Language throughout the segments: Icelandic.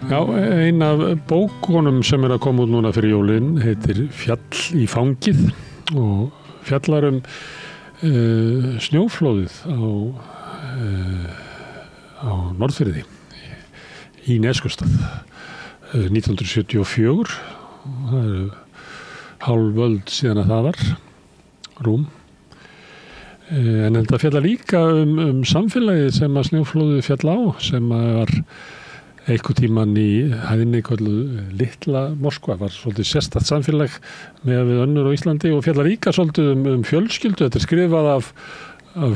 Já, ein af bókunum sem að koma út núna fyrir jólin heitir Fjall í fangið og fjallar snjóflóðið á Norðfirði í Neskaupstað 1974. Það hálf öld síðan að það var rúm. En þetta fjallar líka samfélagið sem að snjóflóðið fjall á, sem að var einhver tíman í hæðinni kölluð Litla Moskva, var svolítið sérstakt samfélag með við önnur á Íslandi og fjallar líka svolítið fjölskyldu. Þetta er skrifað af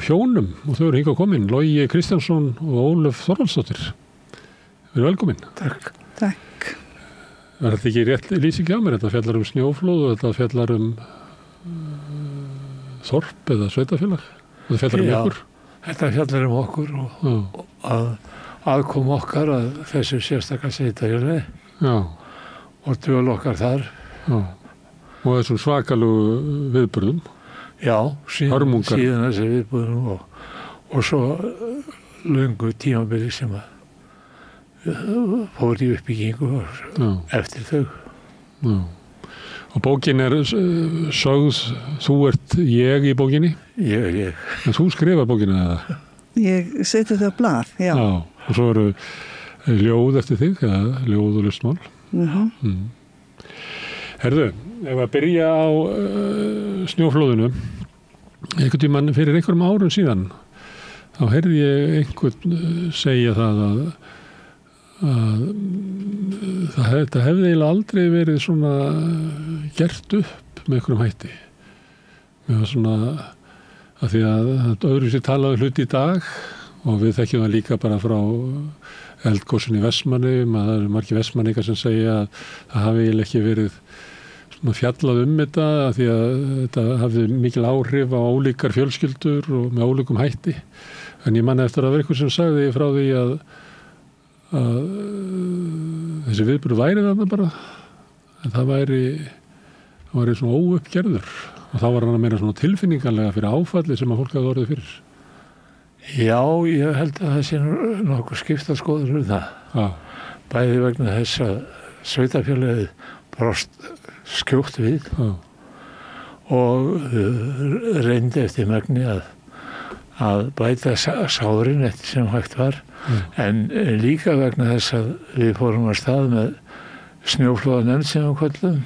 hjónum og þau eru hingað komin, Logi Kristjánsson og Ólöf Þorvaldsdóttir. Verið velkomin. Takk. Er þetta ekki rétt lýsing á mér? Þetta fjallar snjóflóð og þetta fjallar þorp eða sveitafélag? Þetta fjallar ykkur? Þetta fjallar okkur og aðkom okkar að þessu sérstaka sveitarfélagi. Já. Og dvöl okkar þar. Já. Og þessum svakalegu viðburðum. Já, síðan þessi viðburðum og svo löngu tímabili sem að fór í uppbyggingu eftir þau. Já. Og bókin er sögð, þú ert ég í bókinni? Ég. En þú skrifar bókina eða? Ég seti þetta á blað, já. Og svo eru ljóð eftir þig, eða ljóð og listmál. Herðu, ef að byrja á snjóflóðinu, einhvern tímann fyrir einhverjum árum síðan, þá heyrði ég einhvern segja það að þetta hefði eiginlega aldrei verið svona gert upp með einhverjum hætti. Mér var svona að því að öðru sér talaði hluti í dag og við þekkjum það líka bara frá eldgosin í Vestmannaeyjum að það eru margir Vestmannaeyingar sem segja að það hafi eiginlega ekki verið svona fjallað þetta að því að þetta hafði mikil áhrif á ólíkar fjölskyldur og með ólíkum hætti. En ég man eftir að vera eitthvað sem sagði frá því að þessi viðburður væri þarna bara en það væri svona óuppgerður. Og þá var hann að meira svona tilfinningarlega fyrir áfalli sem að fólk hafði orðið fyrir. Já, ég held að það sé nokkuð skipta skoður það. Bæði vegna þess að sveitarfélagið brást skjótt við og reyndi eftir megni að bæta sárin eftir sem hægt var. En líka vegna þess að við fórum að stað með snjóflóðanefnd sem við köllum.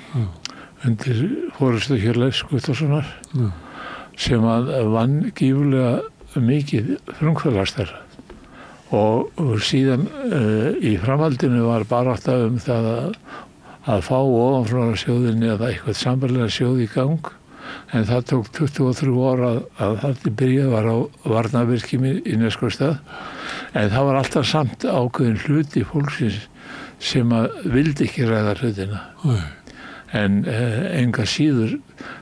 Undir forystu Hjörleifs Guttormssonar sem að vann gífurlega mikið frumkvöðlastar og síðan í framhaldinu var barátta það að fá ofanflóðasjóðinni eða eitthvað sambarlega sjóð í gang en það tók 23 ára að þetta byrjað var á varnarvirkjum í Neskaupstað en það var alltaf samt ákveðin hluti fólksins sem að vildi ekki ræða hlutina. En enga síður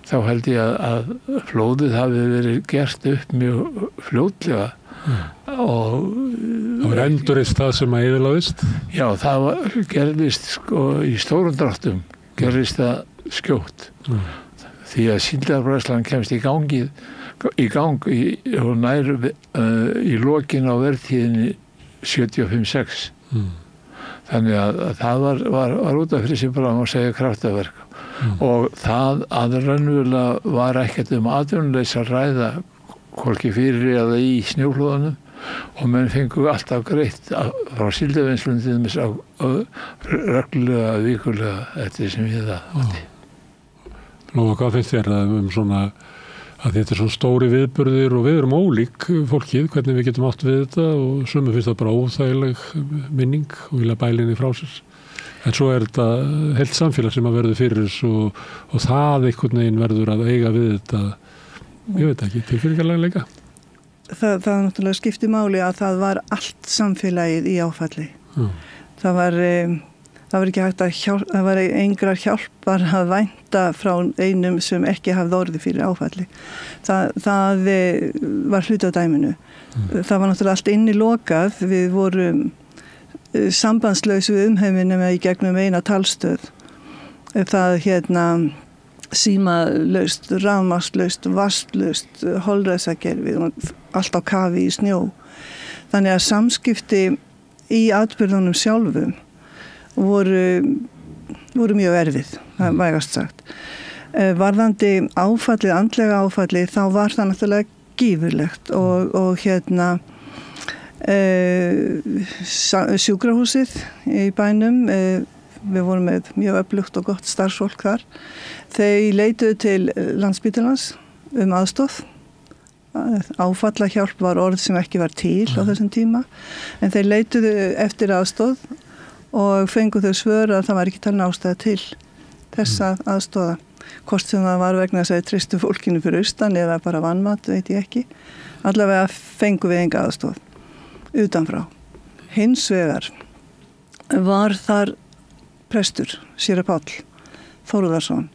þá held ég að flóðið hafi verið gert upp mjög fljótlega og það var endurist það sem að eyðilagðist? Já, það gerðist í stórum dráttum gerðist það skjótt því að síldarbræðslan kemst í gang og nær í lokin á vertíðinni 75-6 Þannig að það var út af fyrir sig bara að segja kraftaverk og það að raunverulega var ekkert atvinnuleysi að ræða hvorki fyrir eða í snjóflóðunum og menn fengu alltaf greitt frá síldavinnslunum á reglulega, vikulega eftir sem við það átti. Lóa, hvað finnst þér svona að þetta svona stóri viðburðir og við erum ólík fólkið, hvernig við getum átt við þetta og sumum finnst það bara óþægileg minning og vilja bælinni frá sér. En svo þetta heilt samfélag sem að verður fyrir þessu og það einhvern veginn verður að eiga við þetta, ég veit ekki, tilfinningarlega leika. Það náttúrulega skipti máli að það var allt samfélagið í áfalli. Það var ekki hægt það var engrar hjálpar að vænta frá einum sem ekki hafði orðið fyrir áfalli. Það var hluti á dæminu. Það var náttúrulega allt inni lokað. Við vorum sambandslaus við umheiminum í gegnum eina talstöð. Það símalaust, rafmagnslaust, vatnslaust, holræsakerfi, allt á kafi í snjó. Þannig að samskipti í atburðunum sjálfum voru mjög erfið, það vægast sagt. Varðandi áfallið, andlega áfallið, þá var það náttúrulega gífurlegt og sjúkrahúsið í bænum, við vorum með mjög öflugt og gott starfsfólk þar. Þau leituðu til Landspítalans aðstoð. Áfallahjálp var orð sem ekki var til á þessum tíma, en þeir leituðu eftir aðstoð og fengu þau svör að það var ekki talin ástæða til þessa aðstoða. Hvort sem það var vegna þess að tristu fólkinu fyrir austan eða bara vanmat, veit ég ekki. Allavega fengu við enga aðstoð utanfrá. Hins vegar var þar prestur, séra Páll Þórðarsson.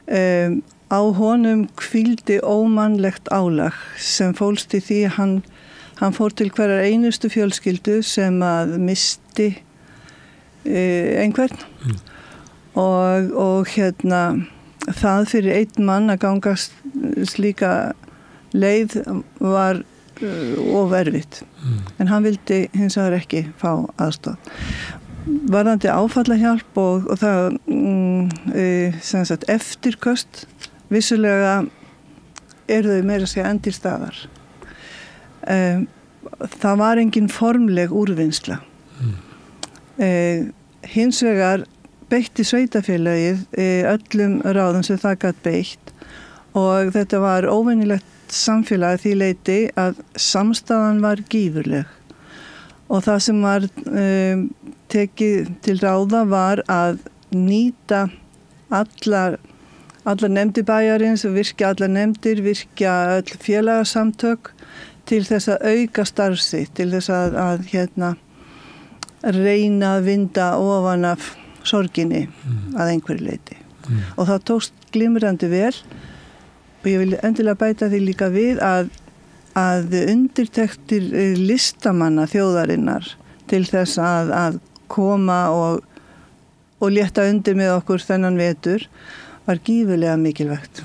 Á honum hvíldi ómannlegt álag sem fólst í því hann fór til hverjar einustu fjölskyldu sem að misti einhvern og það fyrir einn mann að gangast slíka leið var ofervitt. En hann vildi hins vegar ekki fá aðstoð. Varðandi áfallahjálp og það sem sagt eftirköst, vissulega eru þau meira að segja enn til staðar. Það var engin formleg úrvinnsla. Hins vegar beitti sveitarfélagið öllum ráðum sem það gat beitt og þetta var óvenjulegt samfélag því leyti að samstaðan var gífurleg og það sem var tekið til ráða var að nýta allar nefndir bæjarins, virkja allar nefndir, virkja öll félagasamtök til þess að auka starfsi, til þess að reyna að vinda ofan af sorginni að einhverju leyti. Og það tókst glimrandi vel og ég vil endilega bæta því líka við að undirtektir listamanna þjóðarinnar til þess að koma og létta undir með okkur þennan vetur var gífurlega mikilvægt.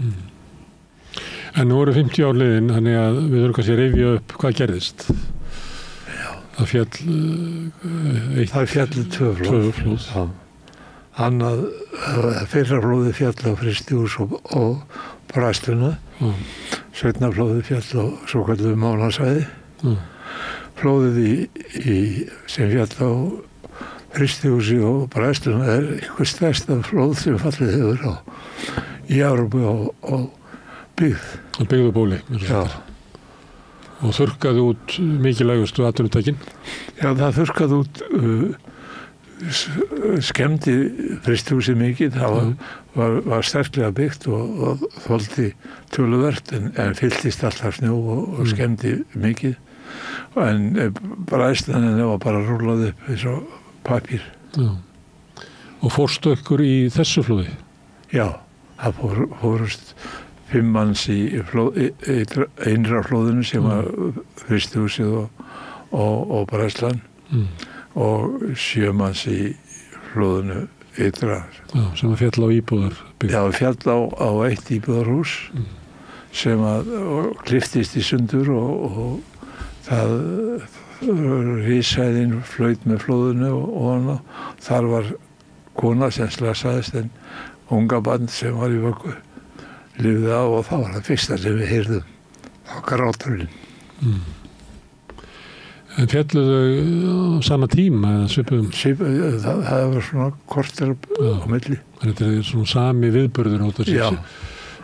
En nú voru 50 ár liðin, þannig að við þurfum kannski að rifja upp hvað gerðist. Það fjallu tvö flóð. Annað fyrra flóði fjall á Frystihús og Bræðsluna. Seinna flóði fjall á svokölluðu Mánasvæði. Flóðið sem fjall á Frystihúsi og Bræðsluna eitthvað stærsta flóð sem fallið hefur í Evrópu og byggð. Byggðubóli. Já. Og þurrkaði út mikilvægustu atvinnutækin? Já, það þurrkaði út skemmdi Frystihúsið mikið. Það var sterklega byggt og þoldi töluvert en fylltist alltaf snjó og skemmdi mikið. En Bræðslan var bara rúlað upp eins og pappír. Já. Og fórstu ykkur í þessu flóði? Já, það fórust 5 manns í einra flóðinu sem var Frystihúsið og Bræðslan og 7 manns í flóðinu ytra. Já, sem að fjall á íbúðar. Já, fjall á eitt íbúðarhús sem að kliftist í sundur og það risæðin flaut með flóðinu og þar var kona sem slasaðist en unga barn sem var í vöggu lifði á og það var það fyrsta sem við heyrðum á gráturinn. En fjalluðu á sama tíma eða svipuðum? Það var svona korter á milli. Þetta er svona sami viðburður á þessu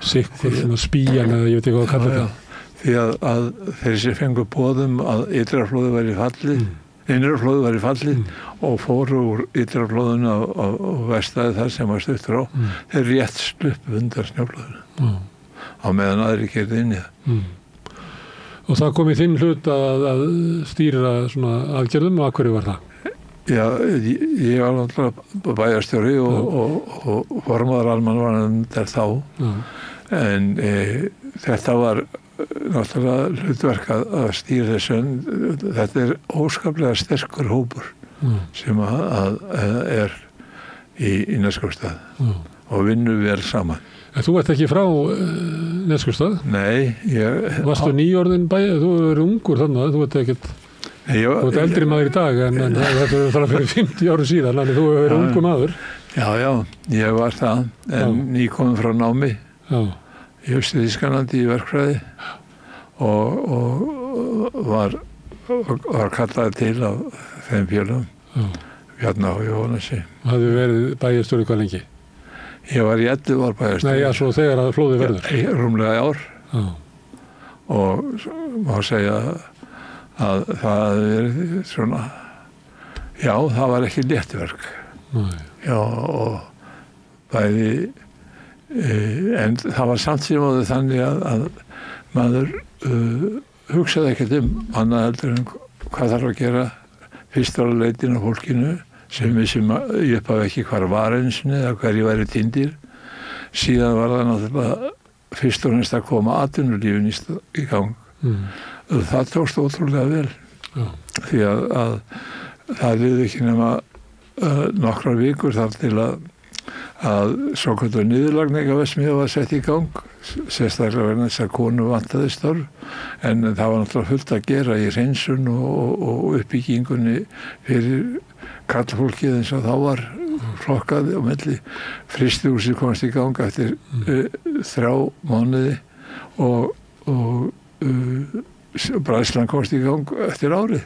sikkur svona spíjan eða ég veit ekki hvað að kalla þetta. Því að þeir sem fengu boðum að ytraflóðið væri fallið, innraflóðið væri fallið og fóru úr ytraflóðinu á vestæði þar sem var stuttur á, þeir rétt sluppu undan snjóflóðinu á meðan aðri gerði inn í það. Og það kom í þinn hlut að stýra svona aðgerðum og af hverju var það? Já, ég var náttúrulega bæjarstjóri og formaður almannavarnanefndar þá. En þetta var náttúrulega hlutverk að stýra þessu. Þetta er óskaplega sterkur hópur sem að er í Neskaupstað og vinnur vel saman. En þú ert ekki frá Neskaupstað? Nei. Varstu nýorðin bæjar? Þú er ungur þannig, þú ert ekkert Þú ert eldri maður í dag en þetta er það fyrir 50 ára síðan, þannig þú hefur verið ungu maður. Já, ég var það, en nýkominn frá námi í Austur-Þýskalandi í verkfræði og var kallaði til á þeim félögum, Bjarna og Jóhannesi. Og hafði verið bæjarstjóri hvað lengi? Ég var í 11 ár bæjarstjóri. Nei, svo þegar að flóðið verður? Rúmlega ár. Og má segja að það hafði verið svona, það var ekki léttverk. Já, og bæði, en það var samt sem áður þannig að maður hugsaði ekkert annað heldur en hvað þarf að gera. Fyrst var að leitin á fólkinu sem ég upphafi ekki hvar var einsinni eða hverju væri týndir. Síðan var það náttúrulega fyrst og næst að koma atvinnulífin í gang. Það tókst ótrúlega vel. Því að það liði ekki nema nokkrar vikur þar til að svoköldu niðurlagningaverksmiðja var sett í gang, sérstaklega vegna þess að konu vantaði störf, en það var náttúrulega fullt að gera í hreinsun og uppbyggingunni fyrir karlfólkið eins og þá var flokkað og melli. Frystihúsið komst í gang eftir 3 mánuði og bræðslan komst í gang eftir árið.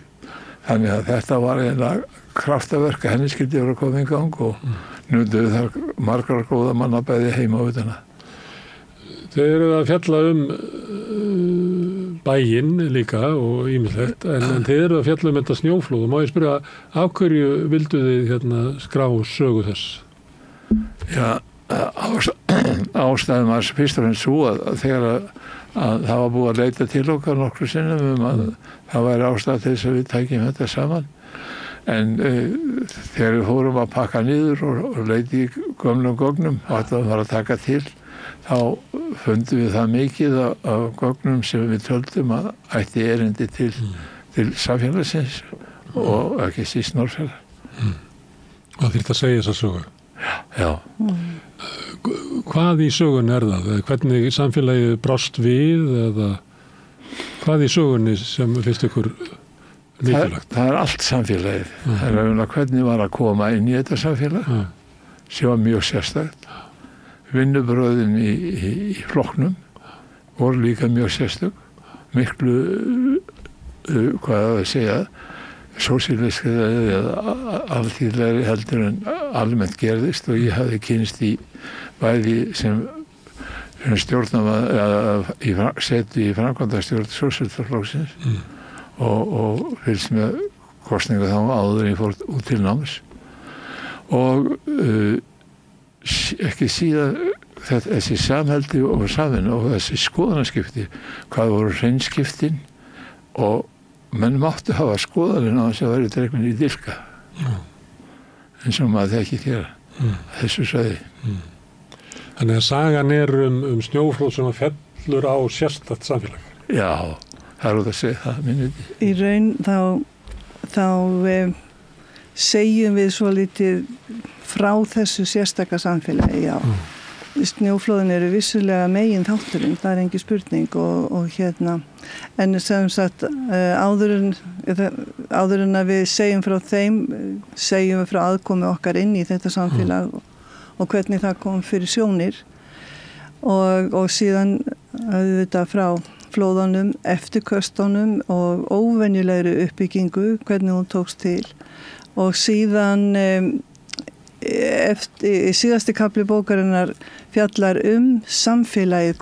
Þannig að þetta var eiginlega kraftaverk að henni skyldi vera að koma í gang og nutuðu þar margar góða manna bæði heima á utana. Þeir eru að fjalla bæinn líka og ýmislegt, en þeir eru að fjalla þetta snjóflóð. Má ég spyrja, af hverju vildu þið skrá sögu þess? Já, ástæðum var fyrst og fremst svo að þegar að það var búið að leita til okkar nokkru sinnum að það væri ástæð til þess að við tækjum þetta saman. En þegar við fórum að pakka niður og leiti í gömlum gögnum og þetta var að taka til, þá fundum við það mikið af gögnum sem við töldum að ætti erindi til samfélagsins og ekki síst Norðfjarðar. Og þurfti að segja þessa sögu? Já. Hvað í sögun er það? Hvernig samfélagið brást við eða hvað í sögunni sem finnst ykkur mikilvægt? Það er allt samfélagið. Það er hvernig var að koma inn í þetta samfélag sem var mjög sérstakt. Vinnubröðin í flokknum voru líka mjög sérstök. Miklu, hvað að segja, sósíalískri eða alþýðlegri heldur en almennt gerðist og ég hafði kynnst í bæði sem stjórnamaður setu í framkvæmdastjórn Sósíalistaflokksins og fylgst með kosningu þá áður en ég fór út til náms og ekki síðan þessi samheldi og samvinna og þessi skoðanaskipti, hvað voru hreinskiptin og menn máttu hafa skoðanir á þess að vera dregmin í dilka eins og maður ekki gera þessu svæði. Þannig að sagan er snjóflóð sem fellur á sérstakt samfélag. Já, það er út að segja það minnið. Í raun þá segjum við svo lítið frá þessu sérstaka samfélagi, já. Snjóflóðin eru vissulega megin þátturinn, það er engin spurning og en sem sagt áður en að við segjum frá þeim, segjum við frá aðkomi okkar inn í þetta samfélag og hvernig það kom fyrir sjónir og síðan auðvitað frá flóðunum, eftirköstunum og óvenjulegri uppbyggingu, hvernig hún tókst til og síðan síðasti kapli bókarinnar fjallar samfélagið,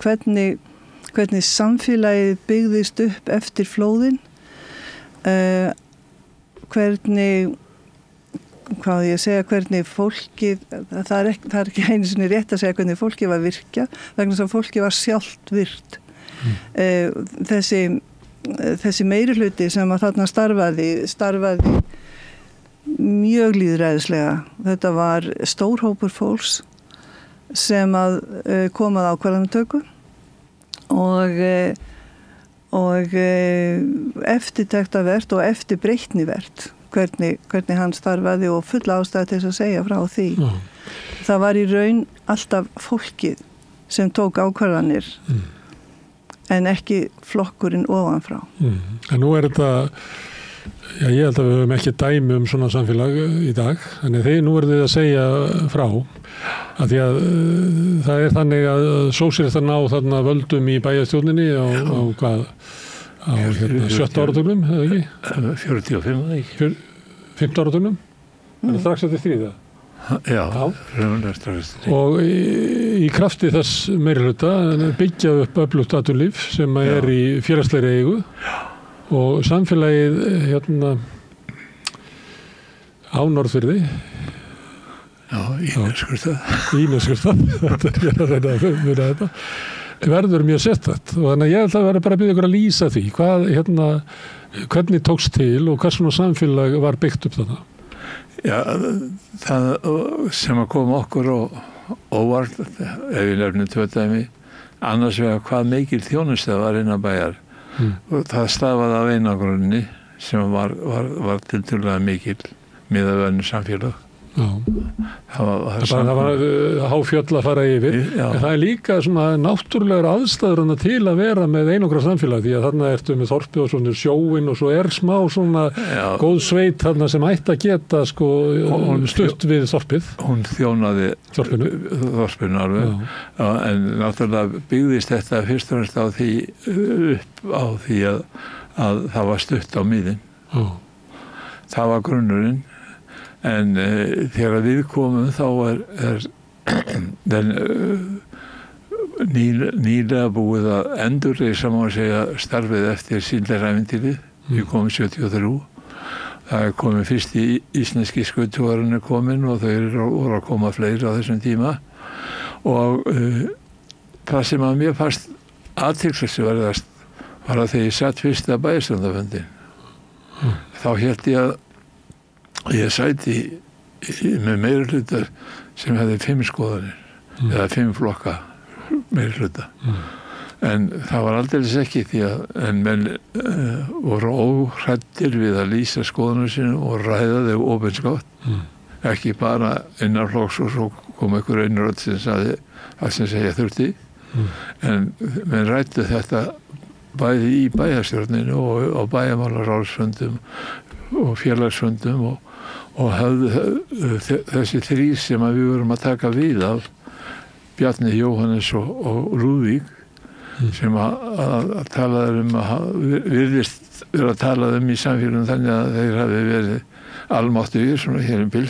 hvernig samfélagið byggðist upp eftir flóðin, hvernig fólkið, það er ekki einu sinni rétt að segja hvernig fólkið var virkjað, vegna þess að fólkið var sjálft virkt. Þessi meirihluti sem að þarna starfaði mjög lýðræðislega. Þetta var stór hópur fólks sem að kom að ákvarðanatöku og eftirtektavert og eftirbreytnivert hvernig hann starfaði og full ástæða til þess að segja frá því. Það var í raun alltaf fólkið sem tók ákvarðanir en ekki flokkurinn ofanfrá. En nú er þetta Já, ég held að við höfum ekki dæmi svona samfélag í dag, þannig að nú verðum við að segja frá að því að það þannig að sósíalistar ná þarna völdum í bæjarstjórninni á hvað, á 7. áratugnum, eða ekki? 45, eða ekki? 15 áratugnum? Það strax eftir stríða? Já, raunlega strax eftir stríða. Og í krafti þess meirihluta byggja upp öflugt atvinnulíf sem í félagslegri eigu. Já. Og samfélagið á Norðfirði Íneskurstað þetta að reyna að muna þetta verður mjög sérstakt og þannig að ég held að vera bara að byrja ykkur að lýsa því hvernig tókst til og hvers svona samfélag var byggt upp þarna. Já, það sem að koma okkur og óvart ef við nefnum 2 dæmi annars vegar hvað mikil þjónusta var innan bæjar og það stafaði af einangrunni sem var tiltölulega mikil miðað við önnur samfélag. Það var háfjöll að fara yfir en það líka svona náttúrulegar aðstæður til að vera með einangra samfélag því að þarna ertu með þorpið og svona sjóin og svo smá svona góð sveit þarna sem ætti að geta stutt við þorpið. Hún þjónaði þorpinu alveg en náttúrulega byggðist þetta fyrst og fremst á því að það var stutt á miðin. Það var grunnurinn. En þegar við komum þá nýlega búið að endurreisa má segja starfið eftir síldarævintýrið. Við komum 73. Það komið fyrst í íslenski skautuvarinn komin og þau voru að koma fleiri á þessum tíma. Og það sem að mér fannst athyglisverðast var að þegar ég satt fyrst að bæjarstjórnarfundinn. Þá hélt ég að ég sæti með meirihluta sem hefði 5 skoðanir eða 5 flokka meirihluta. En það var aldeilis ekki því að menn voru óhræddir við að lýsa skoðanum sínum og ræða þau opinskátt. Ekki bara innan flokks og svo kom einhver rödd sem sagði að sem segja þurfti. En menn ræddu þetta bæði í bæjarstjórninu og á bæjarmálaráðsfundum og félagsfundum og höfðu þessi 3 sem við vorum að taka við af Bjarni, Jóhannes og Lúðvík sem að talaði virðist vera að talaði í samfélagum þannig að þeir hafi verið almáttugir svona hér bil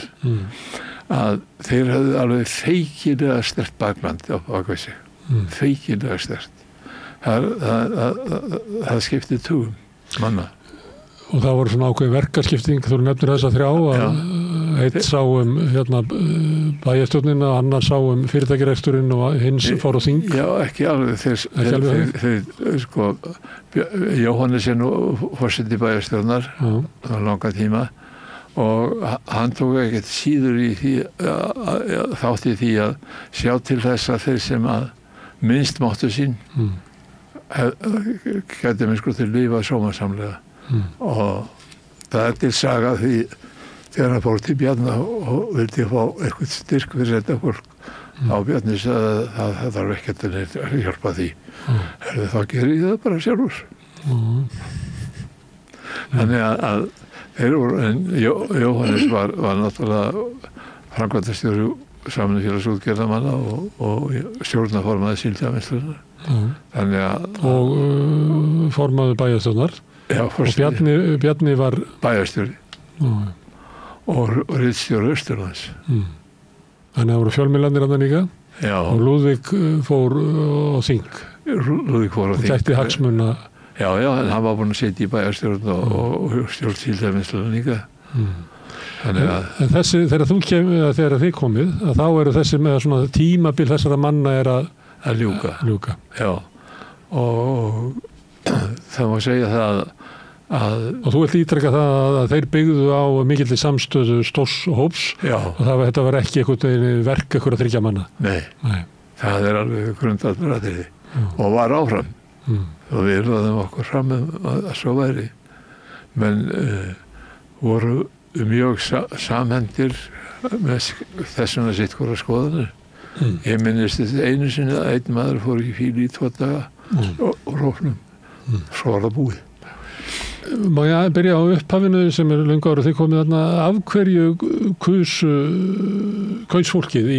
að þeir hafði alveg feikilega sterkt bakland á bakvið sig. Feikilega sterkt. Það skipti tugum manna. Og það voru svona ákveðin verkaskipting, þú nefnir þessa 3 að einn sá bæjarstjórnina, annar sá fyrirtækjareksturinn og hins fór á þing. Já, ekki alveg. Þeir Jóhannes nú forseti bæjarstjórnar á langa tíma og hann tók ekkert síður í því þátt í því að sjá til þess að þeir sem að minnst máttu sín gæti til lífa sómasamlega. Og það til saga því þegar hann fór til Bjarna og vildi fá eitthvað styrk fyrir þetta fólk á Bjarni sagði að það þarf ekkert að hjálpa því. Þá gerir ég það bara sjálfur. Þannig að þeir voru, en Jóhannes var náttúrulega framkvæmdastjóri Samvinnufélags-útgerðarmanna og stjórnarformaður Síldavinnslunar. Og formaður bæjarstjórnar. Já, og Bjarni var bæjarstjóri og ritstjóri Austurlands. Þannig að það voru fjölmiðlarnir þarna líka og Lúðvík fór á þing. Lúðvík fór á þing. Og gætti hagsmuna. Já, en hann var búinn að sitja í bæjarstjórn og stjórn Síldavinnslunar líka. En þessi, þegar þið komið, þá eru þessi með svona tímabil þessara manna að ljúka. Já, og það má segja það og þú vilt ítreka það að þeir byggðu á mikilli samstöðu stórs hóps og þetta var ekki eitthvað verk eitthvað að 3 manna. Nei, það alveg grundvallaratriði og var áfram og við lögðum okkur fram að svo væri menn voru mjög samhendir með þessuna sitt hvora skoðanir. Ég minnist einu sinni að einn maður fór ekki fíl í 2 daga og rófnum. Svo var það búið. Má ég byrja á upphafinu sem löngu ára þið komið þarna, af hverju kaus fólkið í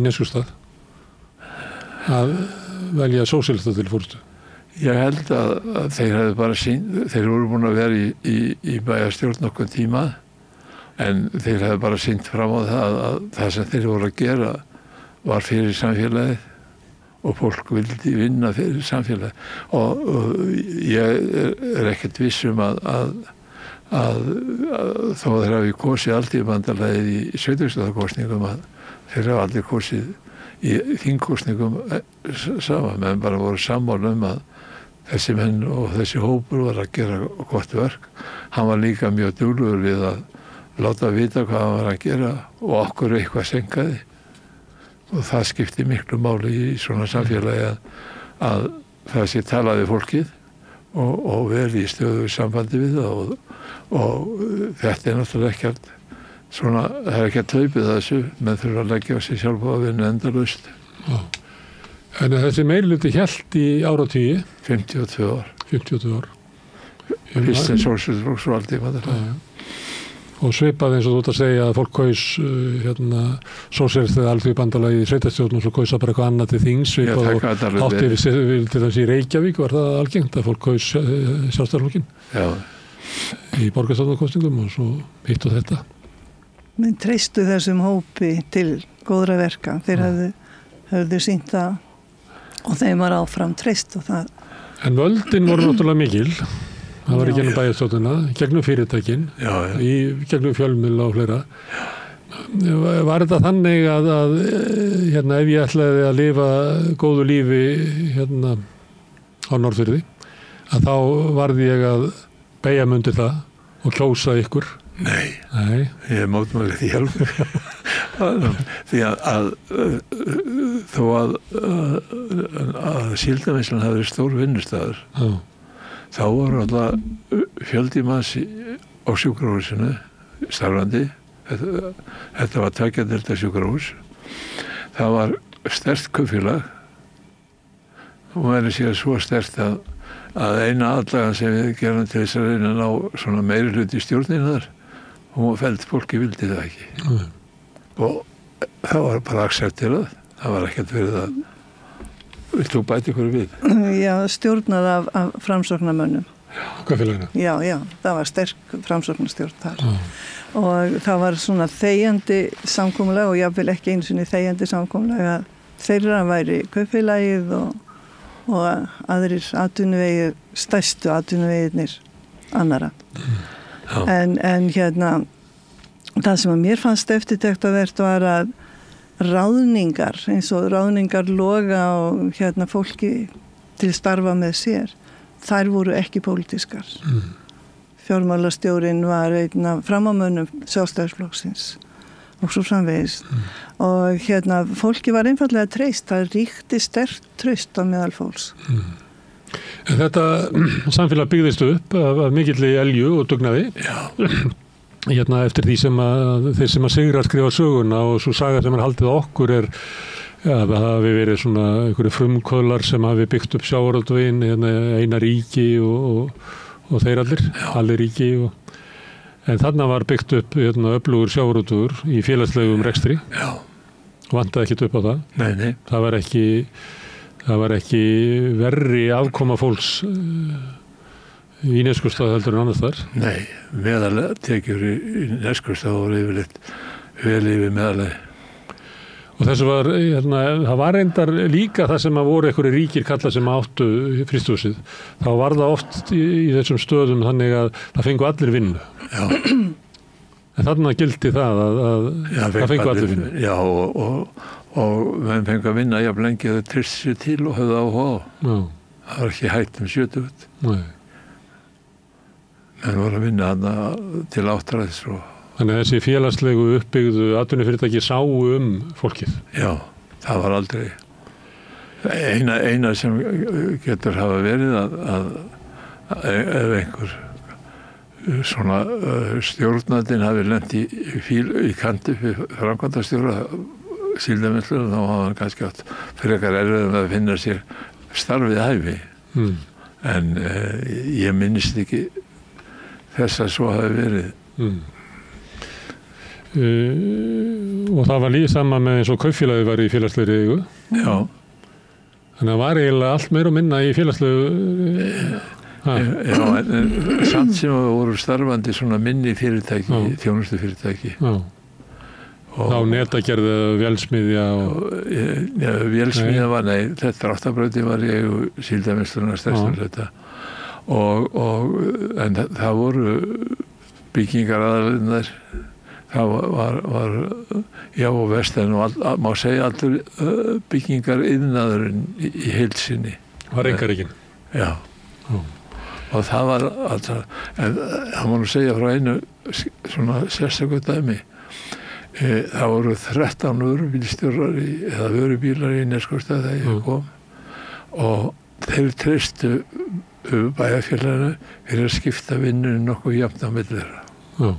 Neskaupstað að velja sósíalista til fórstu? Ég held að þeir hefðu bara þeir voru búin að vera í bæjarstjórn nokkuð tíma, en þeir hefðu bara sýnt fram á það að það sem þeir voru að gera var fyrir samfélagið og fólk vildi vinna fyrir samfélagið og ég ekkert viss að þó þeir hafi kosið Alþýðubandalagið í sveitarstjórnarkosningum að þeir hafa allir kosið í þingkosningum saman, menn bara voru sammála að þessi menn og þessi hópur var að gera gott verk. Hann var líka mjög duglegur við að láta vita hvað hann var að gera og okkur eitthvað senkaði og það skipti miklu máli í svona samfélagi að það sé talaði fólkið og verið í stöðu sambandi við það og þetta náttúrulega ekkert svona, það ekki að hlaupið þessu, menn þurfa að leggja á sig sjálf og að vinna endalaust. En þessi meirihluti hélt í áratugi? 52 ár. 52 ár. Kristinn Sósíalistaflokks og Alþýðubandalagið. Og svipað eins og þú ert að segja að fólk kaus sósíalista eða Alþýðubandalagið í sveitarstjórn og svo kausa bara eitthvað annað til þings, svipað og átti við til þess í Reykjavík var það algengt að fólk kaus Sjálfstæðisflokkinn í borgarstjórnarkosningum og svo hitt og þetta. Menn treystu þessum hópi til góðra verka. Þeir höfðu sýnt það og þeim var áfram treyst og það. En völdin voru náttúrulega mikil. Það var í gegnum bæjarstjórnina, gegnum fyrirtækin, gegnum fjölmiðla og fleira. Var þetta þannig að ef ég ætlaði að lifa góðu lífi á Norðfirði, að þá varði ég að beygja mig undir það og kjósa ykkur? Nei. Ég mótmæli því hjálp. Því að þó að Síldarvinnslan hafi verið stór vinnustæður, þá voru alltaf fjöldi manns á sjúkrahúsinu starfandi. Þetta var tveggjadeilda sjúkrahús. Það var sterkt kaupfélag og verið sér svo sterkt að eina aðlagan sem við gerum til þess að reyna að ná svona meiri hluti í stjórninu þar, og fólki vildi það ekki. Og það var bara aksepterað. Það var ekkert verið að vilt þú bæta ykkur við? Já, stjórnað af framsóknarmönnum. Hvað félagina? Já, það var sterk framsóknarstjórn þar. Og það var svona þegjandi samkomulag og jafnvel ekki einu sinni þegjandi samkomulag að þeirra væri kaupfélagið og aðrir atvinnuvegir, stærstu atvinnuvegirnir annara. En það sem að mér fannst eftirtektarvert var að ráðningar, eins og ráðningar Loga og fólki til starfa með sér, þær voru ekki pólitískar. Fjármálastjórinn var einn af framamönnum Sjálfstæðisflokksins og svo framvegis. Og fólki var einfaldlega treyst, það ríkti sterkt traust á meðal fólks. En þetta samfélag byggðist upp af mikilli elju og dugnaði. Eftir því sem þeir sem að sigrar skrifa söguna og svo saga sem haldið okkur það hafi verið svona einhverju frumkvöðlar sem hafi byggt upp sjávarútveginn, Einar Ríki og þeir allir ríki en þarna var byggt upp öflugur sjávarútvegur í félagslegum rekstri. Vantaði ekkert upp á það. Nei. Það var ekki verri afkoma fólks í Neskaupstað heldur en annars þar? Nei, meðalega tekjur í Neskaupstað voru yfirleitt vel yfir meðalagi. Og þessu var, það var reyndar líka það sem að voru einhverju ríkir kalla sem áttu frystihúsið. Þá var það oft í þessum stöðum þannig að það fengu allir vinnu. En þarna gildi það að það fengu allir vinnu. Já, og menn fengu að vinna jafn lengi að þau treystu sér til og höfðu áhuga á. Það var ekki hægt 70. Nei. Menn voru að vinna hana til áttræðis og þannig að þessi félagslegu uppbyggðu atvinnufyrirtæki sáu fólkið. Já, það var aldrei. Eina sem getur hafa verið að ef einhver svona stjórnandinn hafi lent í kanti fyrir framkvæmdastjóra Síldarvinnslu, þá hafa hann kannski átt frekar erfiðum að finna sér starfið hæfi. en ég minnist ekki þess að svo hafi verið. Og það var líka sama með eins og kaupfélagið var í félagslegri eigu. Já. Þannig að var eiginlega allt meira og minna í félagslegu... Já, en samt sem að voru starfandi svona minni fyrirtæki, þjónustufyrirtæki. Já. Þá netagerði vélsmiðja og... Já, vélsmiðja var, nei, þetta Dráttarbrautin var í eigu Síldarvinnslunnar stærstur þetta. En það voru byggingar aðalinnar. Það var já og vestan og má segja allur byggingar iðnaðurinn í heild sinni. Var einkarekinn? Já. Og það var alltaf, en það má nú segja frá einu svona sérstaklega dæmi. Það voru 13 vörubílstjórar eða vörubílar í Neskaupstað þegar ég kom og þeir treystu bæjarfélaginu fyrir að skipta vinnunni nokkuð jafnt á milli þeirra. Já.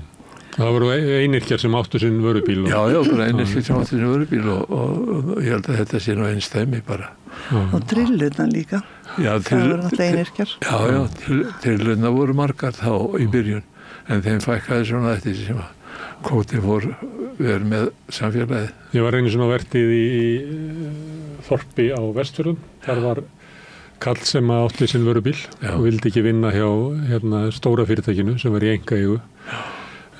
Það voru einyrkjar sem áttu sinn vörubíl. Já, bara einyrkjar sem áttu sinn vörubíl og ég held að þetta sé nú einstæmi bara. Og drillurna líka. Já, það voru alltaf einyrkjar. Já, drillurna voru margar þá í byrjun, en þeim fækkaði svona eftir sem að kvóti fór verið með samfélagið. Ég var einu svona vertið í þorpi á Vestfjörðum. Þar var kall sem átti sinn vörubíl og vildi ekki vinna hjá stóra fyrirtækinu sem var í einkaeigu.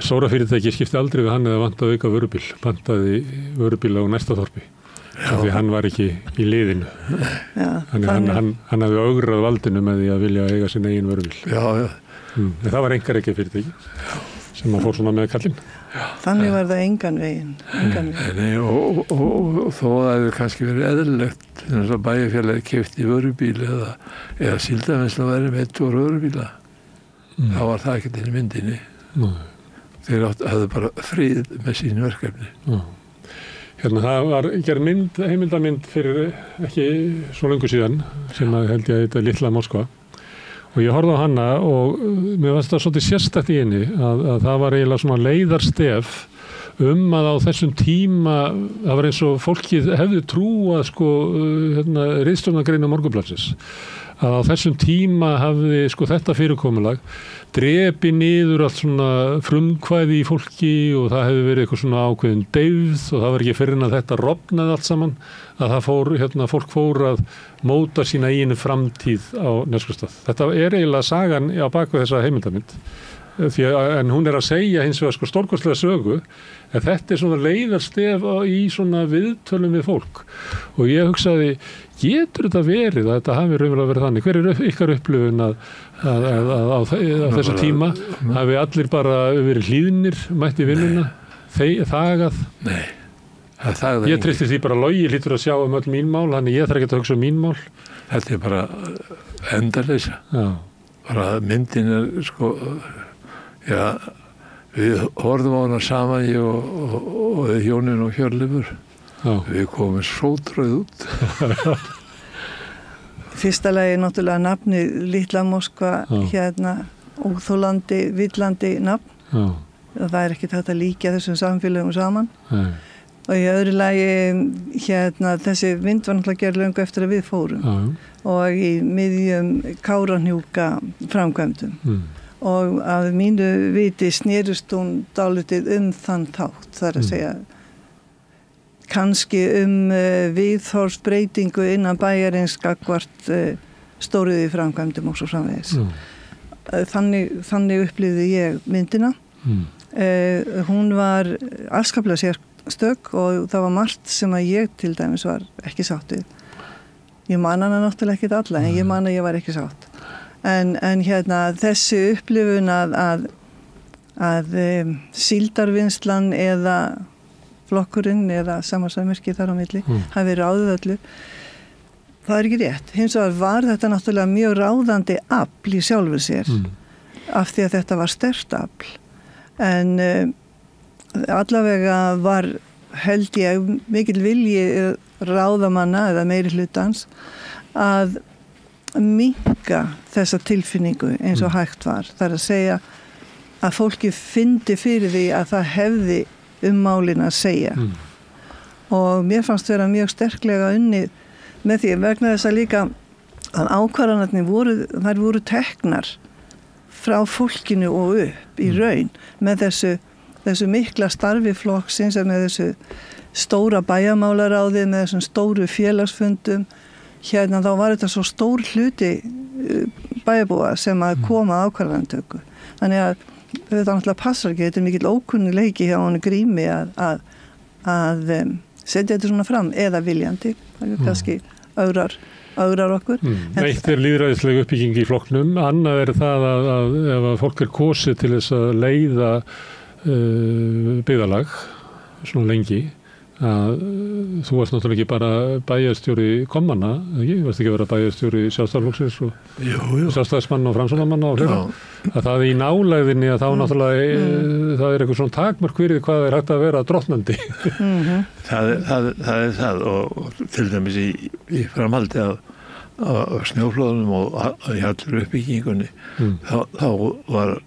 Stóra fyrirtæki skipti aldrei við hann eða vantaði auka vörubíl. Vantaði vörubíl á næsta þorpi. Því hann var ekki í liðinu. Þannig hann hafði augrað valdinu með því að vilja eiga sinn eigin vörubíl. Það var einkarekið fyrirtæki sem að fór svona með kallinn. Þannig var það engan veginn. Nei, og þó að það hefur kannski verið eðlilegt þess að bæjarfélagið keypti vörubíl eða Síldarvinnsla væri með 2 vörubíla. Þá var það ekkert inn í myndinni. Þeir hafðu bara frið með sín verkefni. Það var gerð heimildamynd fyrir ekki svo lengur síðan sem að held ég að þetta Litla Moskva og ég horfði á hana og mér fannst það svolítið sérstakt í henni að það var eiginlega svona leiðarstef að á þessum tíma það var eins og fólkið hefði trúað ritstjórnargrein á Morgunblaðsins að á þessum tíma hafði þetta fyrirkomulag drepi niður allt svona frumkvæði í fólki og það hefði verið eitthvað svona ákveðin deyfð og það var ekki fyrir en að þetta rofnaði allt saman að það fór, fólk fór að móta sína eigin framtíð á Neskaupstað. Þetta eiginlega sagan á baku þessa heimildamynd en hún að segja hins vegar stórkostlega sögu en þetta svona leiðarstef í svona viðtölum við fólk og ég hugsaði getur þetta verið að þetta hafi raunverulega verið þannig? Hver ykkar upplifun að á þessa tíma hafi allir bara verið hlýðnir mætt í vinnuna, þagað? Nei, það þagði ég treysti því bara Logi hlýtur að sjá öll mín mál, þannig ég þarf ekki að hugsa mín mál. Þetta bara endaleysa. Bara myndin við horfðum á hana saman ég og Jónin og Hjörleifur. Við komum sótröð út. Fyrsta lagi náttúrulega nafni Litla Moskva óþolandi, villandi nafn. Það er ekkert hægt að líkja þessum samfélögum saman. Og í öðru lagi þessi mynd var náttúrulega gerð löngu eftir að við fórum og í miðjum Kárahnjúka framkvæmdum. Og að mínu viti snerist hún dálítið þann þátt, það er að segja kannski viðhorfsbreytingu innan bæjarins gagnvart stóriði framkvæmdum og svo framvegis. Þannig upplifði ég myndina. Hún var afskaplega sérstök og það var margt sem að ég til dæmis var ekki sátt við. Ég man hana náttúrulega ekki alla en ég man að ég var ekki sátt. En þessi upplifun að Síldarvinnslan eða flokkurinn eða samansæmerki þar á milli hafi ráðið öllu. Það er ekki rétt. Hins vegar var þetta náttúrulega mjög ráðandi afl í sjálfur sér af því að þetta var sterkt afl. En allavega var held ég mikill vilji ráðamanna eða meiri hlutans að minnka þessa tilfinningu eins og hægt var. Það er að segja að fólki fyndi fyrir því að það hefði málin að segja. Og mér fannst vera mjög sterklega unnið með því vegna þess að líka ákvarðanirnar voru teknar frá fólkinu og upp í raun með þessu mikla starfi flokksins með þessu stóra bæjarmálaráði með þessum stóru félagsfundum þá var þetta svo stór hluti bæjarbúa sem að koma ákvarðanatöku þannig að þetta náttúrulega passar ekki, þetta mikill ókunnuleiki hjá honum Grími að setja þetta svona fram eða viljandi, það kannski ögrar okkur. Eitt lýðræðisleg uppbygging í flokknum, annað það að ef að fólk kosið til þess að leiða byggðarlag svona lengi að þú varst náttúrulega ekki bara bæjarstjóri kommanna, ekki? Þú varst ekki að vera bæjarstjóri Sjálfstæðisflokksins og Sjálfstæðismanna og Framsóknarmanna og fleira. Að það í nálægðinni að þá náttúrulega það eitthvað svona takmörk fyrir hvað hægt að vera drottnandi. Það og til dæmis í framhaldi af snjóflóðunum og í allur uppbyggingunni þá var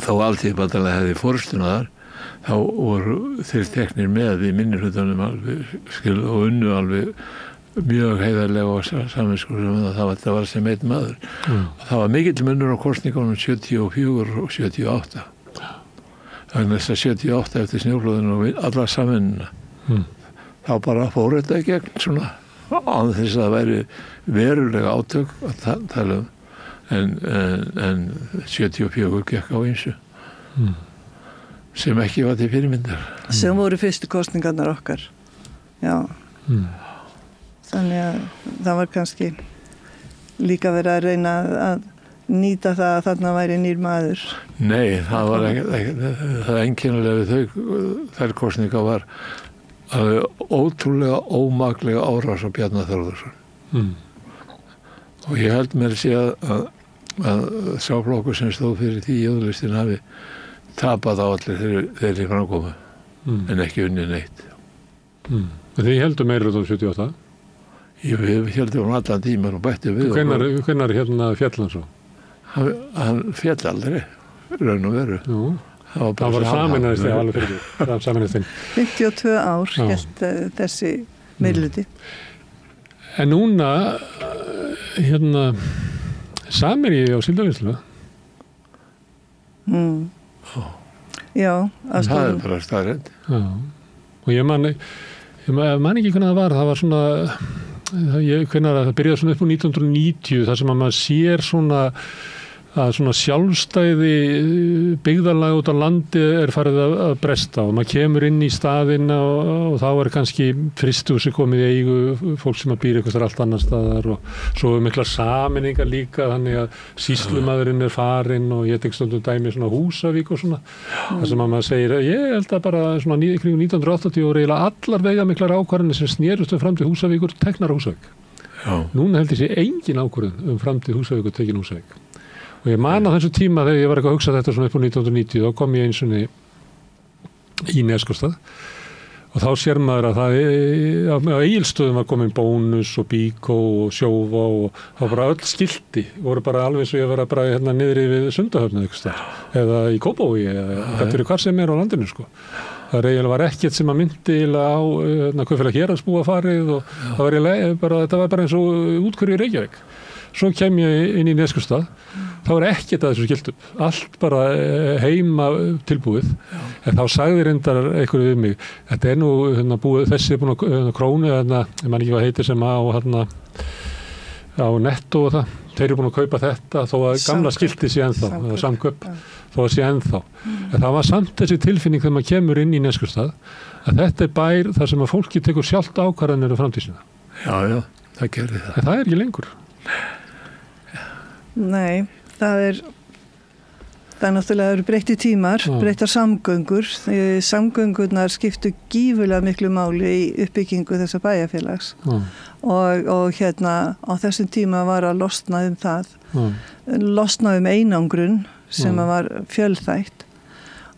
þá Alþýðubandalagið hefði forystuna þar þá voru þeir teknir með í minnihlutanum og unnu alveg mjög heiðarlega og saminskursum að það var sem einn maður. Og það var mikill munur á kosningunum 74 og 78. Þannig þess að 78 eftir snjóflóðinu og alla saminuna. Þá bara fór þetta í gegn svona án þess að það væri verulega átök að tala en 74 gekk á ýmsu. Sem ekki var til fyrirmyndar. Sem voru fyrstu kosningarnar okkar. Já. Þannig að það var kannski líka verið að reyna að nýta það að þarna væri nýr maður. Nei, það var það einkennilega við þær kosningar var ótrúlega ómaklega árás á Bjarna Þórðarsson. Og ég held mér að sé að sá flokkur sem stóð fyrir því í öðlistin hafi tapað á allir þeirri framkomu en ekki unni neitt. Þið heldur meirihluta 78? Við heldum allan tíman og bætti við. Hvenær féll hann svo? Hann féll aldrei, raun og veru. Það var saminæðist þegar alveg fyrir því. Saminæðist þeim. 52 ár hélt þessi meirihluti. En núna samir ég á Síldarvinnsluna. Já, það er bara staðreynd. Og ég man ekki hvernig það var svona hvernig það byrjaði svona upp á 1990 þar sem að maður sér svona að svona sjálfstæði byggðarlag út á landi farið að bresta og maður kemur inn í staðinn og þá kannski frystihúsi komið í eigu fólk sem að býr eitthvað allt annar staðar og svo mikla sameiningar líka þannig að sýslumaðurinn farinn og ég tek stundum dæmi svona Húsavík og svona þar sem að maður segir ég held að bara svona kring 1980 og eiginlega allar veigamiklar ákvarðanir sem snerust framtíð Húsavíkur teknar Húsavík. Núna held ég sé engin ákvörðun framtíð Húsavíkur tekin Húsavík. Og ég man á þessu tíma þegar ég var eitthvað að hugsa þetta svona upp á 1990 þá kom ég eins og í Neskaupstað og þá sér maður að það á Egilsstöðum var komin Bónus og Bíkó og Sjóvá og það var bara öll skilti voru bara alveg eins og ég var að bara niðri við Sundahöfn eða í Kópavogi eða fyrir hvar sem á landinu sko. Það var ekkert sem að myndi á Kaupfélag Héraðsbúa farið og þetta var bara eins og útkverju í Reykjavík. Svo kem ég inn í Neskaupstað þá var ekkert að þessu skiltum allt bara heima tilbúið en þá sagði reyndar einhverju við mig þetta nú búið, þessi búin að krónu ég man ekki hvað heitir sem á Netto og það þeir eru búin að kaupa þetta þó að gamla skilti sé ennþá samkaup þó að sé ennþá en það var samt þessi tilfinning þegar maður kemur inn í Neskaupstað að þetta bær þar sem að fólki tekur sjálft ákvarðanir á framtíðina. Já, það gerði það. En það ekki lengur. Nei, það náttúrulega eru breyttir tímar, breyttar samgöngur. Samgöngurnar skiptu gífurlega miklu máli í uppbyggingu þessa bæjarfélags og á þessum tíma var að losna það, losna einangrun sem var fjölþætt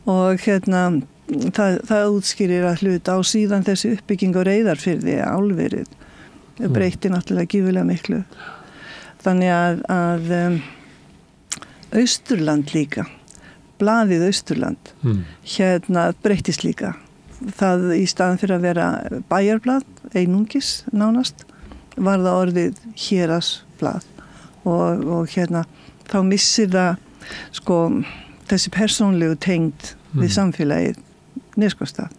og það útskýrir að hluta á síðan þessi uppbygging á Reyðarfirði, álverið, breytti náttúrulega gífurlega miklu. Þannig að Austurland líka, blaðið Austurland, breyttist líka. Það í staðan fyrir að vera bæjarblað, einungis nánast, var það orðið héraðsblað og þá missir það sko þessi persónlegu tengd við samfélagið Neskaupstað.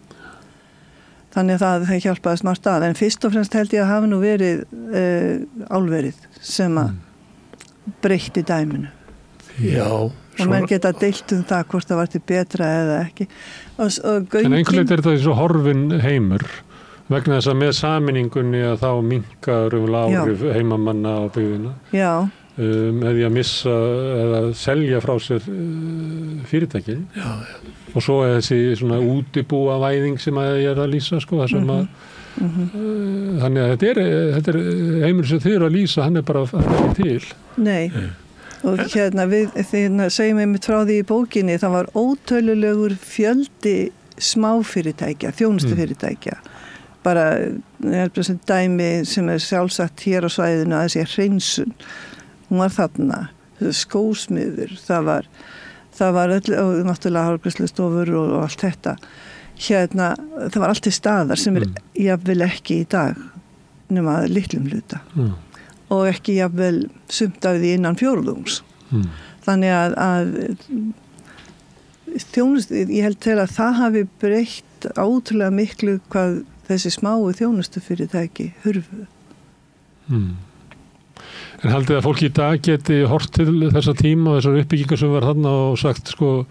Þannig að það hjálpaði smart að, en fyrst og fremst held ég að hafa nú verið álverið sem að breytti dæminu. Já. Og menn geta deilt það hvort það var til betra eða ekki. En einhvern veginn þetta svo horfin heimur vegna þess að með sameiningunni að þá minkar áhrif heimamanna á byggðina. Já. Eða að missa eða selja frá sér fyrirtækin. Já. Og svo þessi svona útibúavæðing sem ég að lýsa sko, það sem að þannig að þetta er heimur sem þið eru að lýsa, hann er bara ekki til. Nei. Og við segjum einmitt frá því í bókinni, það var ótölulegur fjöldi smáfyrirtækja, þjónustufyrirtækja. Bara sem dæmi sem er sjálfsagt hér á svæðinu að þessi hreinsun. Hún var þarna, skósmiður, það var öll, og náttúrulega hárgreiðslustofur og allt þetta. Það var allt til staðar sem jafnvel ekki í dag, nema litlum hluta. Og ekki jafnvel sumt af því innan fjórðungs. Þannig að ég held til að það hafi breytt ótrúlega miklu hvað þessi smáu þjónustufyrirtæki hurfu. En haldið að fólki í dag geti hort til þessa tíma og þessar uppbyggingar sem var þarna og sagt sko,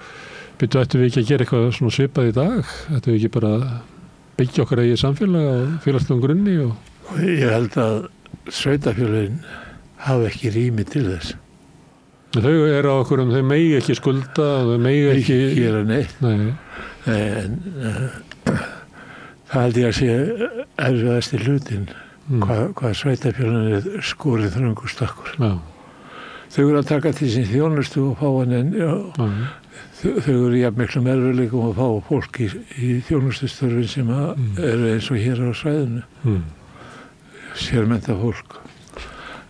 ættum við ekki að gera eitthvað svona svipað í dag? Ættum við ekki bara byggja okkar eigið samfélag á félagslegum grunni? Ég held að sveitarfélögin hafa ekki rými til þess. Þau eru á okkur þau megi ekki skulda og þau megi ekki gera neitt. Nei. En það held ég að sé erfiðasti hlutin hvað sveitarfélögin er skorið þröngur stakkur. Já. Þau eru að taka til sín þjónustu og fá þau eru jafn miklum erfiðleikum að fá fólk í þjónustustörfin sem eru eins og hér á svæðinu. Sérmennta fólk.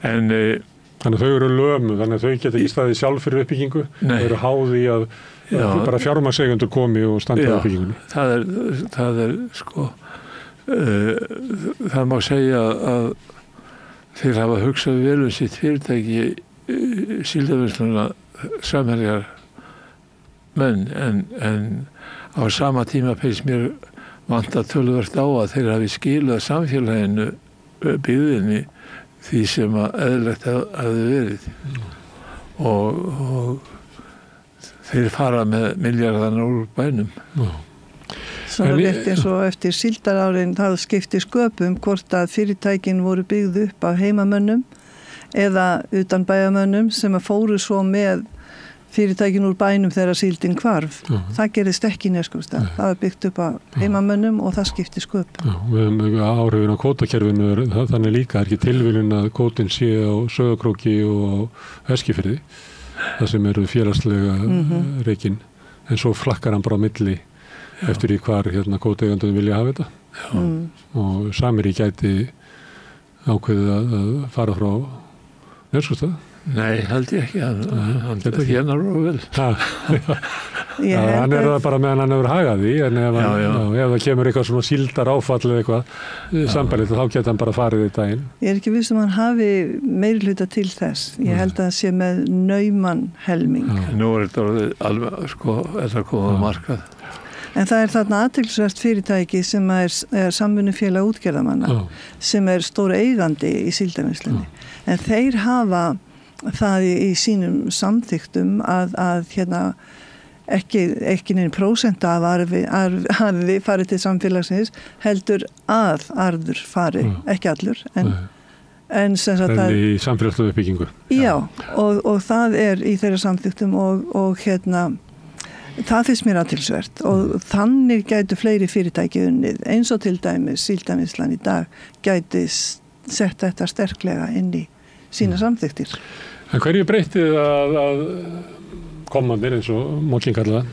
En þannig að þau eru lömu, þannig að þau geta ekki staðið sjálf fyrir uppbyggingu. Þau eru háði að bara fjármagnseigendur komi og standa á uppbyggingunni. Það er sko það má segja að þeir hafa hugsað vel sitt fyrirtæki síldarvinnsluna samherjar menn en á sama tíma finnst mér vanta töluvert á að þeir hafi skilað samfélaginu byggðinni því sem að eðlilegt hafi verið og þeir fara með milljarðana úr bænum. Svona rétt eins og eftir síldarárin það skipti sköpum hvort að fyrirtækin voru byggð upp af heimamönnum eða utan bæjamönnum sem að fóru svo með fyrirtækin úr bænum þegar síldin hvarf. Það gerist ekki í Neskaupstað. Það var byggt upp af heimamönnum og það skipti sköpum. Áhrifin á kvótakerfinu þannig líka er ekki tilviljun að kvótin sé á Sauðárkróki og á Eskifirði, það sem eru félagslega rekin, en svo flakkar hann bara á milli eftir í hvar kvótaeigendum vilja hafa þetta. Og Samherji gæti ákveðið að fara frá Neskaupstað. Nei, held ég ekki. Hann þénar og vel. Hann er það bara meðan hann hefur hagað því, en ef það kemur eitthvað svona síldar áfall eða eitthvað sambælið, þá geta hann bara farið í daginn. Ég er ekki viss hann hafi meirihluta til þess. Ég held að það sé með nauman helming. Nú er þetta alveg, sko, þetta komað markað. En það er þarna athyglisvert fyrirtæki sem er samvinnufélag útgerðarmanna, sem er stór eigandi í síldarvinnslunni. En þeir hafa það í sínum samþyktum að ekki neinn prósenta af arfi farið til samfélagsins, heldur að arður farið, ekki allur, en sem sagt það í samfélagslegu uppbyggingu. Já, og það er í þeirra samþyktum og það finnst mér athyglisvert og þannig gætu fleiri fyrirtæki unnið, eins og til dæmis síldarvinnslan í dag gæti sett þetta sterklega inn í sína samþyktir. En hverju breytið að komandir eins og Mókin kalla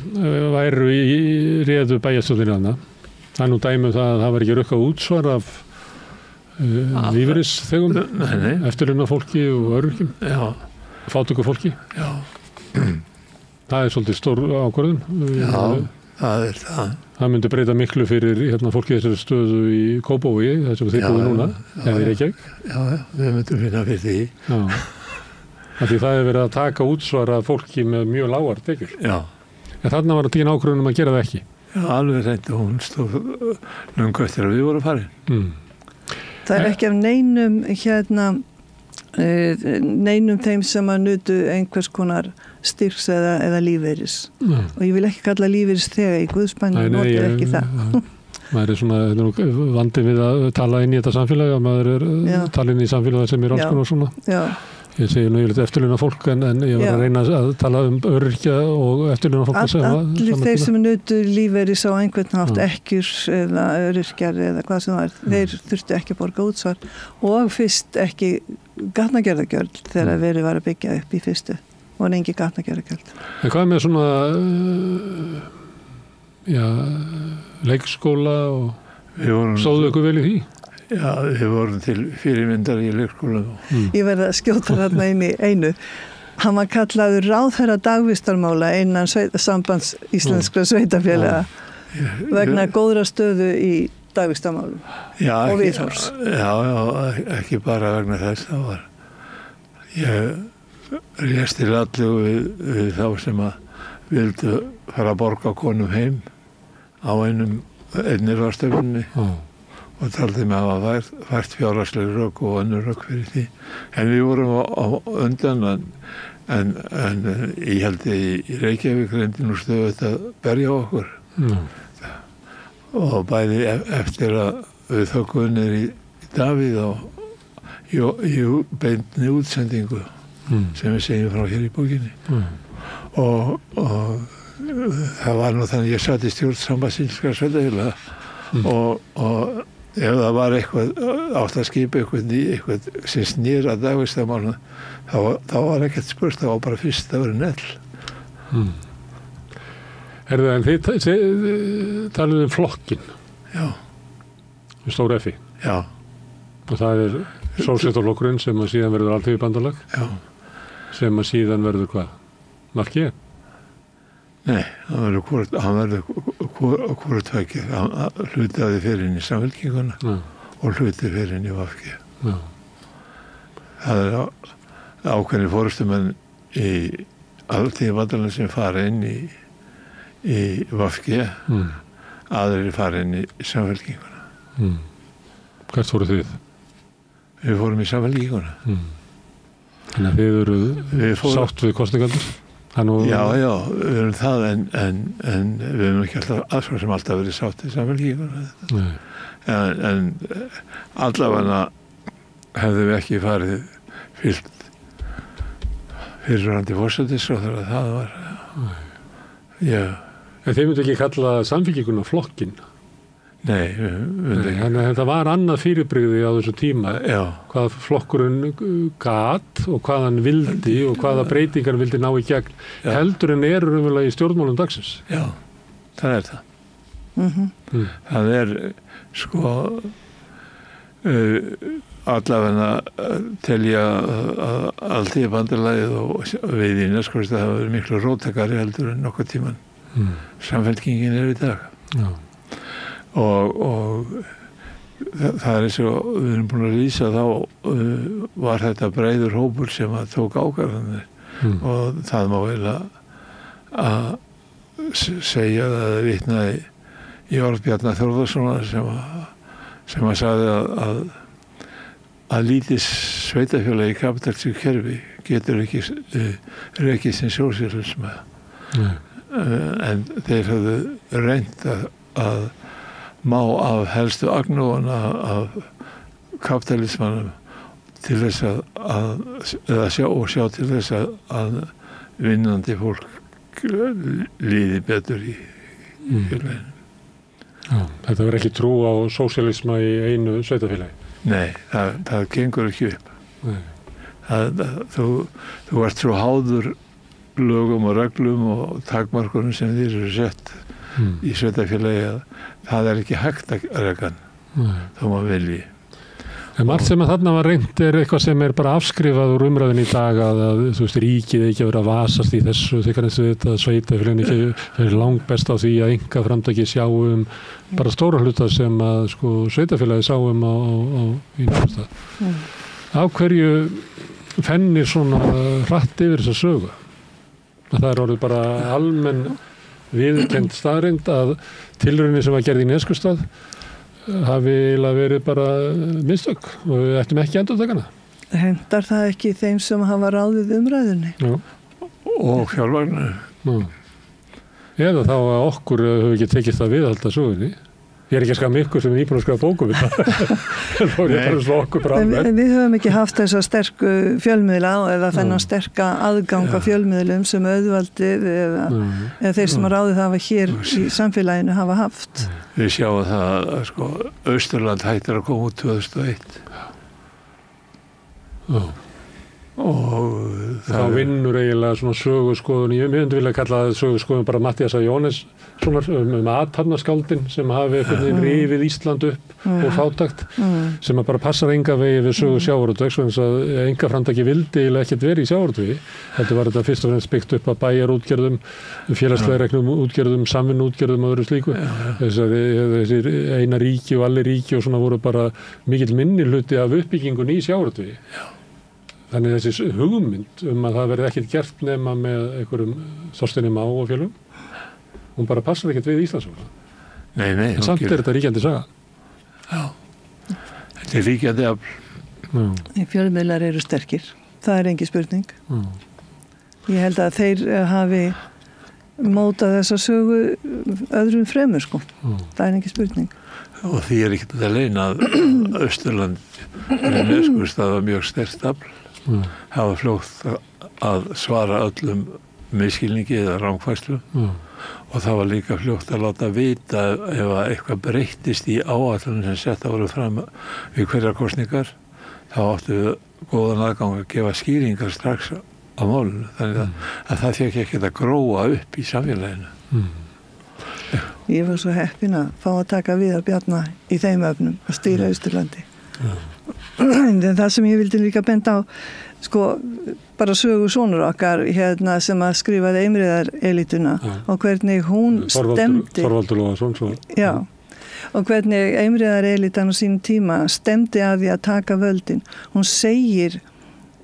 væru í réðu bæjarstjórninni þarna? Það er nú dæmi það að það var ekki rukkað útsvar af lífeyrisþegum, eftirlauna fólki og öryrkjum, fátæku fólki. Já. Það er svolítið stór ákvörðun. það er það. Það myndi breyta miklu fyrir fólki þessari stöðu í Kópavogi, þessum þið búið núna, eða í Reykjavík. Já, við myndum finna fyrir því. Já. Því það hefur verið að taka útsvara fólki með mjög lágar tekjur. Já. En þarna var tíðin ákvörðun að gera það ekki. Já, alveg reynd og hún stóð löngu eftir að við vorum farin. Það er ekki af neinum þeim sem að nutu einhvers konar styrks eða lífeyris. Og ég vil ekki kalla lífeyris þegar í Guðsbænum notir ekki það. Maður er svona vandi við að tala inn í þetta samfélag, að maður er tala inn í samfélag sem er alls konar svona. Já. Ég segi nú yfirleitt eftirlauna fólk en ég var að reyna að tala öryrkja og eftirlauna fólk allir þeir sem nutu lífeyris á einhvern hátt ekkjur eða öryrkjar eða hvað sem var, þeir þurftu ekki að borga útsvar og fyrst ekki gatnagerðargjöld þegar verið var að byggja upp í fyrstu og engi gatnagerðargjöld. En hvað með svona leikskóla og stóðu ykkur vel í því? Já, við vorum til fyrirmyndar í leikskólanum. Ég verði að skjóta þarna inn í einu. Hann var kallaður ráðherra dagvistarmála innan sambands íslenskra sveitafélaga vegna góðra stöðu í dagvistarmálum og viðhorfs. Já, ekki bara vegna þess. Það var ég résti allu við þá sem að vildu fara að borga konum heim á einni ráðstöfunni. Og taldi mig að hafa vært fjárhagsleg rök og önnur rök fyrir því. En við vorum á undan en ég held í Reykjavík reyndi nú stöðugt að berja okkur. Og bæði eftir að við þökkum niður í Davíð í beinni útsendingu sem við segjum frá hér í bókinni. Og það var nú þannig að ég satt í stjórn Sambandsíslenskra sveitafélaga og ef það var eitthvað átt að skipa eitthvað sem snýr að dagvistarmálum þá var ekkert spurt, það var bara fyrst að vera nell. Herðu, en þið talið flokkin. Já. Stór F-i. Já. Og það er Sósíalistaflokkurinn sem að síðan verður Alþýðubandalag. Já. Sem að síðan verður hvað? Marki? Nei, hann verður hvort tveggja. Hluti af því fyrir inn í Samfylkinguna og hluti fyrir inn í VG. Það er ákveðnir forystumenn í Alþýðubandalaginu sem fara inn í VG, aðrir fara inn í Samfylkinguna. Hvert fóruð þið? Við fórum í Samfylkinguna. Þannig að þið eru sátt við kosningaldur? Já, við erum það en við erum ekki alltaf verið sátt í Samfylkinguna. En allavega hefðum við ekki farið fylgt fyrirverandi forsætisráðherra, það var En þið myndu ekki kalla Samfylkinguna flokkin? Nei, þannig að þetta var annað fyrirbrigði á þessu tíma. Já. Hvað flokkurinn gat og hvað hann vildi og hvaða breytingar vildi ná í gegn heldur en eru raunverulega í stjórnmálum dagsins. Já, það er það. Það er allavega telja að Alþýðubandalagið og við í næstkosti það hafa verið miklu róttakari heldur en nokkuð tíman. Samfylkingin er í dag. Já. Og það er eins og við erum búin að lýsa þá var þetta breiður hópur sem að tók ákvarðanir og það má vel að segja að vitna í orð Bjarna Þórðarsonar sem að sagði að lítið sveitafélagi í kapitalísku kerfi getur ekki rekið sem sósíalisma. En þeir höfðu reynt að má af helstu agnúana af kapitalismanum til þess að sjá til þess að vinnandi fólk líði betur í félaginu. Þetta verður ekki trú á sósíalisma í einu sveitafélagi? Nei, það gengur ekki upp. Þú ert svo háður lögum og reglum og takmarkunum sem þér eru sett í sveitafélagi að það er ekki hægt að reka hann þó maður vilji En margt sem að þarna var reynt eitthvað sem bara afskrifað úr umræðin í dag að þú veist, ríkið ekki að vera að vasast í þessu, þegar kannski þetta sveitafélögin ekki verið langbest á því að enga framtaki sjáum bara stóra hluta sem að sko sveitafélagi sáum í náttúrulega. Af hverju fennir svona hratt yfir þessa sögu? Að það orðið bara almenn viðurkennd staðreynd að tilraunir sem var gerð í Neskustad hafi eiginlega verið bara mistök og við ættum ekki endurtakana. Hentar það ekki þeim sem hafa ráðið umræðunni? Já. Og fjármagnu. Eða þá að okkur hefur ekki tekist að viðhalda sögunni. Ég ekki að skama ykkur sem íbúin að skrifa bókum við það. Við höfum ekki haft þessa sterku fjölmiðla eða þennan sterka aðgang af fjölmiðlum sem auðvaldið eða þeir sem að ráðið hafa hér í samfélaginu hafa haft. Við sjáum það að sko Austurland hættir að koma út 2001. Og þá vinnur eiginlega svona söguskoðun, ég myndi vilja kalla það söguskoðun bara Matthíasar Jóhannessonar athafnaskáldin sem hafi einhvern veginn rifið Ísland upp og fátækt sem að bara passar enga vegi við sögu sjávarútvegs og eins að enga framtaki vildi eiginlega ekkert verið í sjávarútvegi. Þetta var þetta fyrst og fremst byggt upp að bæjarútgerðum, félagslegreiknum útgerðum, samvinnuútgerðum og öðru slíku. Þessir eina ríki og allir ríki og svona voru bara mikill minni hluti af uppbyggingunni í sjávarútvegi. Þannig þessi hugmynd að það verði ekkert gert nema með einhverjum Þorsteini Má og fjölum, hún bara passar ekkert við Íslandssöguna. Nei. En samt þetta ríkjandi saga. Já, þetta ríkjandi afl. Fjölmiðlar eru sterkir, það engin spurning. Ég held að þeir hafi mótað þessa sögu öðrum fremur, sko. Það engin spurning. Og því ekkert að leina að Austurland Neskustad var mjög sterkt afl. Hafa fljótt að svara öllum misskilningi eða rangfærslu og það var líka fljótt að láta vita ef eitthvað breyttist í áætlunum sem setta voru fram við hverjar kosningar þá áttu góðan aðgang að gefa skýringar strax á málinu þannig að það fekk ekki að gróa upp í samfélaginu. Ég var svo heppin að fá að taka við að Bjarna í þeim öfnum að stýra Austurlandi. En það sem ég vildi líka benda á sko bara sögu sonur okkar hérna sem að skrifaði Eimreiðarelítuna og hvernig hún stemdi Þorvaldur Lóðarsson svo. Já, og hvernig Eimreiðarelítan á sínum tíma stemdi að því að taka völdin. Hún segir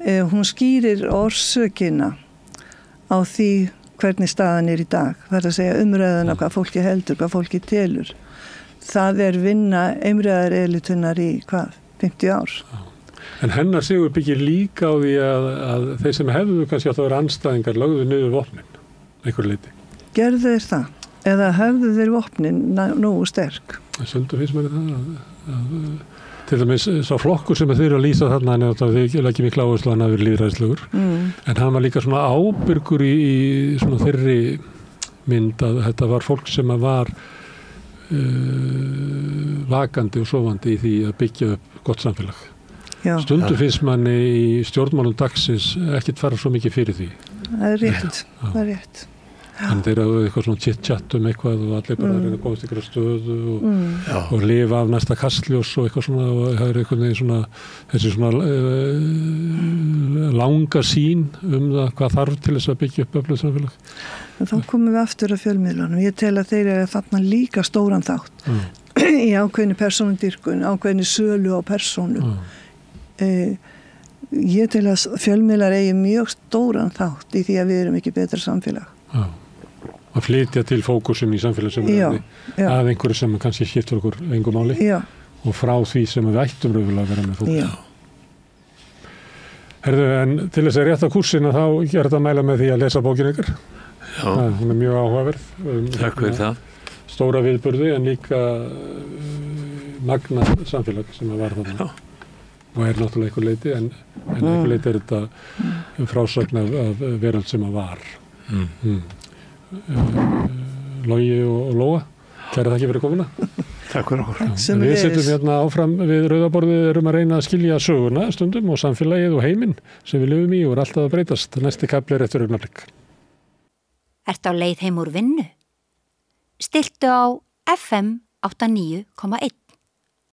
hún skýrir orsökina á því hvernig staðan í dag. Það að segja umræðuna hvað fólki heldur, hvað fólki telur. Það vinna Eimreiðarelítunar í hvað? 50 ár. En hennar sigur byggir líka á því að þeir sem hefðu kannski átt að vera andstæðingar lögðu niður vopnin, einhver leiti. Gerðu þeir það? Eða hefðu þeir vopnin nógu sterk? Söldu finnst mér það. Til dæmis sá flokkur sem þeir eru að lýsa þarna en þeir ekki mikla áherslu að hann hafi verið lýðræðislegur. En hann var líka svona ábyrgur í svona þeirri mynd að þetta var fólk sem var vakandi og sofandi í því að byggja upp gott samfélag. Já. Stundum finnst manni í stjórnmálum dagsins ekkert fara svo mikið fyrir því. Það rétt. Það rétt. Þannig þeir eru eitthvað svona chit-chat eitthvað og allir bara reyna að komast ykkur á stöðu og lifa af næsta kastljós og eitthvað svona og það er einhvern veginn svona þessi svona langa sýn það hvað þarf til þess að byggja upp öflugt samfélag. Þá komum við aftur að fjölmiðlunum. Ég tel að þeir eru þarna líka stóran þátt í ákveðni persónudýrkun, ákveðni sölu á persónu. Ég tel að fjölmiðlar eigi mjög stóran þátt í því að við erum ekki betra samfélag. Að flytja til fókusin í samfélagsumræðinni að einhverju sem kannski skiptir okkur engu máli og frá því sem við ættum raunverulega að vera með fókus. Herðu, en til þess að rétta kursina þá er þetta að mæla með því að lesa bókinu ykkar. Hún er mjög áhugaverð. Takk fyrir það. Stóra viðburði en líka magnað samfélag sem að var þarna. Og er náttúrulega einhver leiti en einhver leiti er þetta frásögn af veröld sem að var. Logi og Lóa, kæra þakki fyrir komuna. Takk fyrir okkur. Við setjum hérna áfram við rauðaborðið erum að reyna að skilja söguna stundum og samfélagið og heiminn sem við lifum í og er alltaf að breytast. Næsti kafli er eftir augnablik. Ertu á leið heim úr vinnu? Stilltu á FM 89,1.